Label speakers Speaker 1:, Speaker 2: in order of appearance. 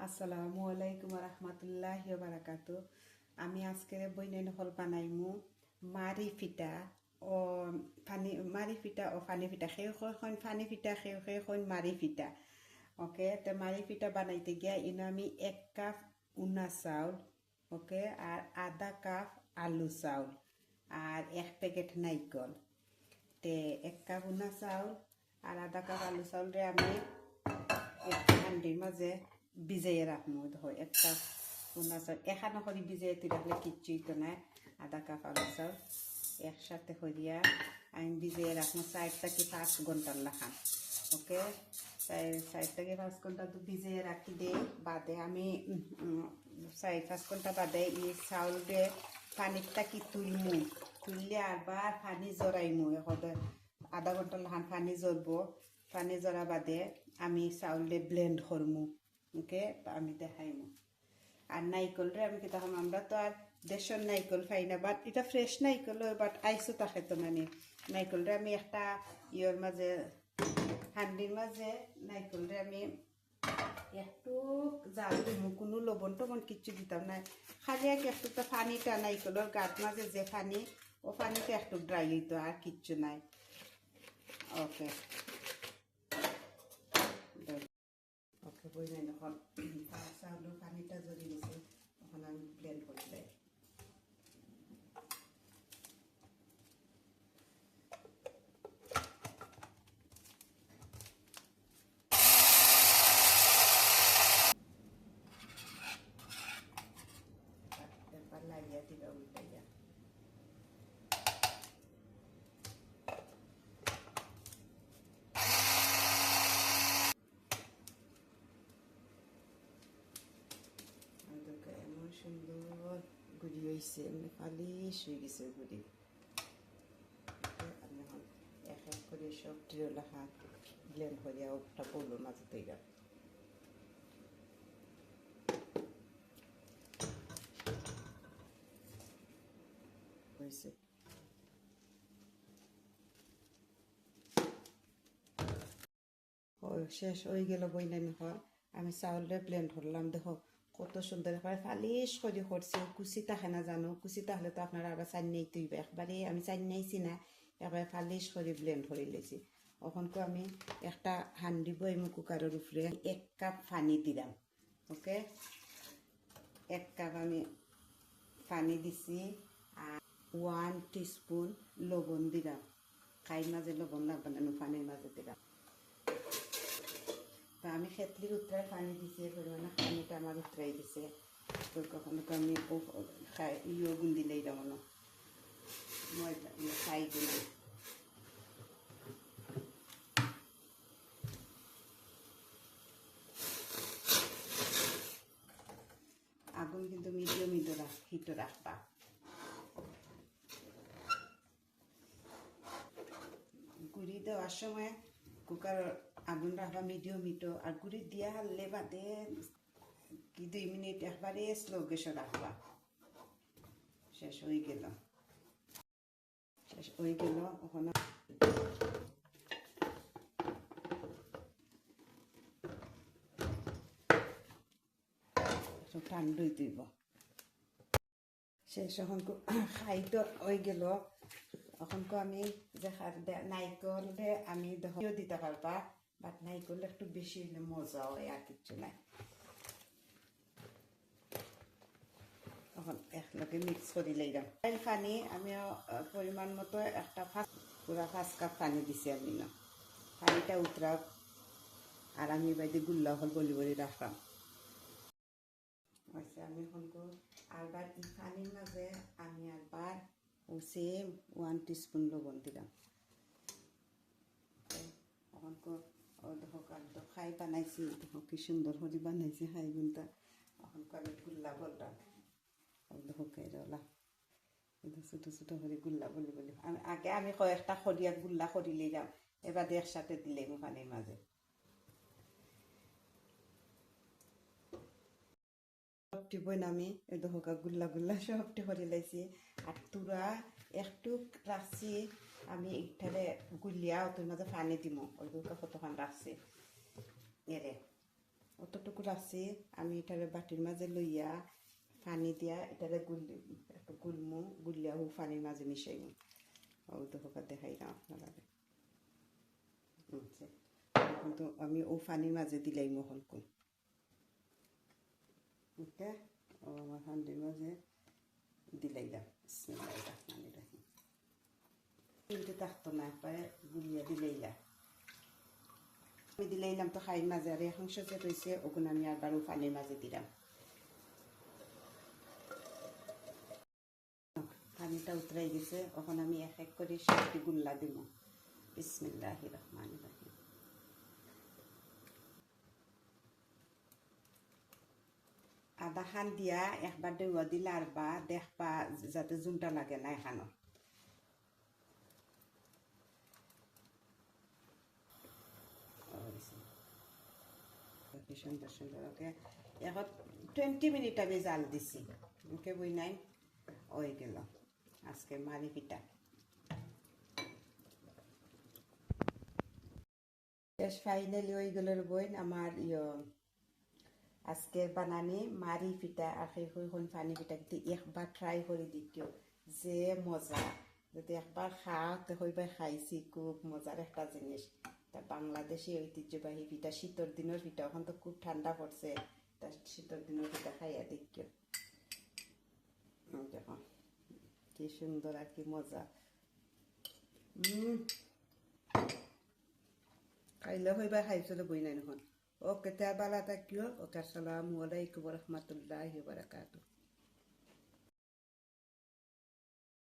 Speaker 1: আসসালামু আলাইকুম রহমতুল্লাহি ওয়া বারাকাতু। আমি আজকে বইনেন হল বানাইমু মারি ফিটা ও ফানি ফিটা সেই এখন ফানি ফিটা সেই এখন মারি ফিটা। ওকে, তো মারি ফিটা বানাইতে গিয়া ইনো আমি 1 কাপ উনা চাউল, ওকে, আর আধা কাপ আলু চাউল আর 1 প্যাকেট নাইকল। তে 1 কাপ উনা চাউল আর আধা কাপ আলু চাউলরে আমি হান্ডির মাঝে ভিজাইয়ে রাখবো। দেখো 1 কাপ উনা চাউল এখানো করে ভিজাইতে রাখলে কিচ্ছুই তো নাই। আধা কাপ আলু চাউল একসাথে করিয়া আমি ভিজাইয়ে রাখবো 4 থেকে 5 ঘন্টার লাখান। ওকে, 4 থেকে 5 ঘন্টা তো ভিজাইয়ে রাখি দিই। বাদে আমি 4-5 ঘন্টা বাদে এই চাউল দিয়ে পানিটা কি তুললে আবার পানি জড়াইমু। এখন আধা ঘন্টা লাখান পানি জ্বরবো। পানি জড়া বাদে আমি চাউলে ব্লেন্ড করমু। ওকে, আমি দেখাইমু। আর নাইকলরে আমি দেখাম, আমরা তো আর দেশের নাইকল খাই না, বাট এটা ফ্রেশ নাইকল, বাট আইসো তাকে তো মানে নাইকলরে আমি একটা ইয়ের মাঝে হান্ডির মাঝে নাইকলরে আমি একটু জাল দিমু, কোনো লবণ টবণ কিচ্ছু দিতাম না, খালি একটু তো পানিটা নাইকলের গাত মাঝে যে পানি, ও পানিটা একটু ড্রাই হইতো, আর কিচ্ছু নাই। ওকে ওকে, বই নাই যখন চাউলের পানিটা জড়ি গেছে তখন আমি ব্লেন্ড করে দেয়। এবার লাগিয়ে দিবা উল্টাইয়া। এমন সুন্দর গুড়ি হয়েছে, এমনি পালিশ হয়ে গেছে গুড়ি। আমি এখন এক এক করে সব টিরোলা হাত ব্লেন্ড করিয়া ওটা বলুন মাঝে তৈরি হয়েছে। শেষ হয়ে গেল বইনাই হল। আমি চাউলে ব্লেন্ড করলাম, দেখো কত সুন্দর একবারে ফালিশ করে করছি। কুচি থাকে না জানো, কুচি থাকলে তো আপনারা আবার চান্নাই তুইবে, একবারে আমি চান্নাইছি না, একবারে ফালিশ করে ব্লেন্ড করে লেছি। ওখানকে আমি একটা হান্ডি বইমু কুকারের উপরে 1 কাপ পানি দিলাম। ওকে, 1 কাপ আমি পানি দিছি আর 1 টিস্পুন লবণ দিলাম। খাই মাঝে লবণ লাগবে না, পানির মাঝে দিলাম। তা আমি খেতলির উত্তরায় পানি দিছি, পরিমাণে পানিটা আমার উত্তরাই দিছে। তো কখনো তো আমি খাই গুন্দি লই যাবো না, ময়দা খাই গুন্দি। আগুন কিন্তু মিডিয়াম হিটে রাখবা। গুড়ি দেওয়ার সময় কুকার আগুন রাখবা মিডিয়াম হিট, আর গুড়ি দিয়া হারলে বাদে কি 2 মিনিট একবারে স্লো গ্যাসে রাখবা। শেষ হয়ে গেল ওখানে ঠান্ডাই দিব। শেষ এখন খাই তো হয়ে গেল। এখন আমি যে নাইকল আমি দেখিও দিতে পারবা, বাট নাইকল একটু বেশি হলে মজা হয়, আর কিচ্ছু নাই। এখন একলগে মিক্স করে লইলাম। পানি আমি পরিমাণ মতো একটা পুরা 5 কাপ পানি দিছি আমি না, পানিটা উতরা। আর আমি বাইরে গুল্লা হল বলি বলি রাখলাম। আচ্ছা, আমি এখন আরবার এই পানির মাঝে আমি আরবার সেম 1 টিস্পুন লবণ দিলাম। এখন দেখো খাই বানাইছি, দেখো কি সুন্দর করে বানাইছি খাই গুনটা। এখন আমি গুল্লা বললাম, দেখো কেরলা ছোটো ছোটো করে গুল্লা বলি বলি আমি কয়েকটা খরিয়া গুল্লা করি লইলাম, এবার একসাথে দিলে পানির মাঝে। সবটি বইন আমি দেখো গুল্লা গুল্লা সবটি করে লাইছি। আর তুরা একটু রাখছি আমি এইটারে গুলিয়া ওর মাঝে পানি দিম, ওই দুটো কতক্ষণ রাখছি এরে। অতটুকু আছে আমি এটারে বাটির মাঝে লইয়া পানি দিয়া এটারে একটু গুলমু গুলিয়া ও পানির মাঝে মিশাইমু ও দেখো দেখাই না আপনারা কিন্তু আমি ও পানির মাঝে দিলাই মহলকুন ওকে ও আমার হান্ডির মাঝে দিলাইলাম বিসমিল্লাহির রহমানির রহিম কিন্তু থাকতো না একবারে গুলিয়া দিলাইলা আমি দিলাইলাম তো খাইর মাঝে আর এখন সচে রয়েছে ওগুলো আমি আবারও পানির মাঝে দিলাম পানিটা উতরাই গেছে এখন আমি এক এক করে সাতটি গুল্লা দিব বিসমিল্লাহির রহমানির রহিম আদা খান দিয়া একবার দেওয়া দিলে আর বা দেখবা যাতে জুনটা লাগে না এখানো সুন্দর সুন্দর ওকে এখন 20 মিনিট আমি জাল দিছি ওকে বই নাই হয়ে গেল আজকে মারি পিঠা ফাইনালি হয়ে গেল বইন আমার আজকের বানানি মারি পিঠা আর সেই পানি পিঠা কিন্তু একবার ট্রাই করে দিও যে মজা যদি একবার খাও তো হইবার খাইছি খুব মজার একটা জিনিস তা বাংলাদেশি ঐতিহ্যবাহী পিঠা শীতের দিনের পিঠা এখন তো খুব ঠান্ডা পড়ছে তা শীতের দিনের পিঠা খাইয়া দেখিও দেখো কি সুন্দর আর কি মজা খাইলে হইবার খাইছিল বই নাই এখন ওকে তা বালা থাকিও ওকে আসসালামু আলাইকুম ওয়া রাহমাতুল্লাহি ওয়া বারাকাতুহু